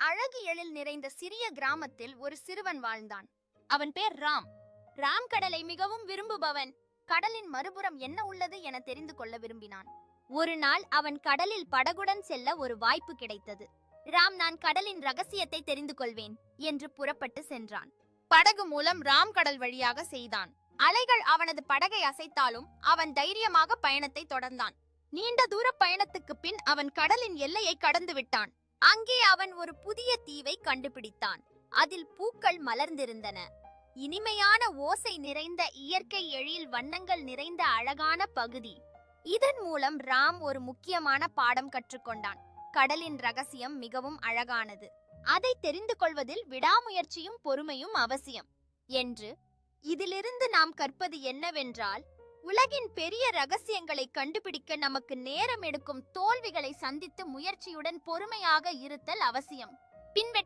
அழகு எழில் நிறைந்த சிறிய கிராமத்தில் ஒரு சிறுவன் வாழ்ந்தான். அவன் பேர் ராம். ராம் கடலை மிகவும் விரும்புபவன். கடலின் மறுபுறம் என்ன உள்ளது என தெரிந்து கொள்ள விரும்பினான். ஒரு நாள் அவன் கடலில் படகுடன் செல்ல ஒரு வாய்ப்பு கிடைத்தது. ராம், நான் கடலின் ரகசியத்தை தெரிந்து கொள்வேன் என்று புறப்பட்டு சென்றான். படகு மூலம் ராம் கடல் வழியாக செய்தான். அலைகள் அவனது படகை அசைத்தாலும் அவன் தைரியமாக பயணத்தை தொடர்ந்தான். நீண்ட தூர பயணத்துக்கு பின் அவன் கடலின் எல்லையை கடந்து விட்டான். அங்கே அவன் ஒரு புதிய தீவை கண்டுபிடித்தான். அதில் பூக்கள் மலர்ந்திருந்தன. இனிமையான ஓசை நிறைந்த இயற்கை எழில் வண்ணங்கள் நிறைந்த அழகான பகுதி. இதன் மூலம் ராம் ஒரு முக்கியமான பாடம் கற்றுக்கொண்டான். கடலின் ரகசியம் மிகவும் அழகானது. அதை தெரிந்து கொள்வதில் விடாமுயற்சியும் பொறுமையும் அவசியம் என்று. இதிலிருந்து நாம் கற்பது என்னவென்றால், உலகின் பெரிய ரகசியங்களை கண்டுபிடிக்க நமக்கு நேரம் எடுக்கும். தோல்விகளை சந்தித்து முயற்சியுடன் பொறுமையாக இருத்தல் அவசியம். பின்வெற்றி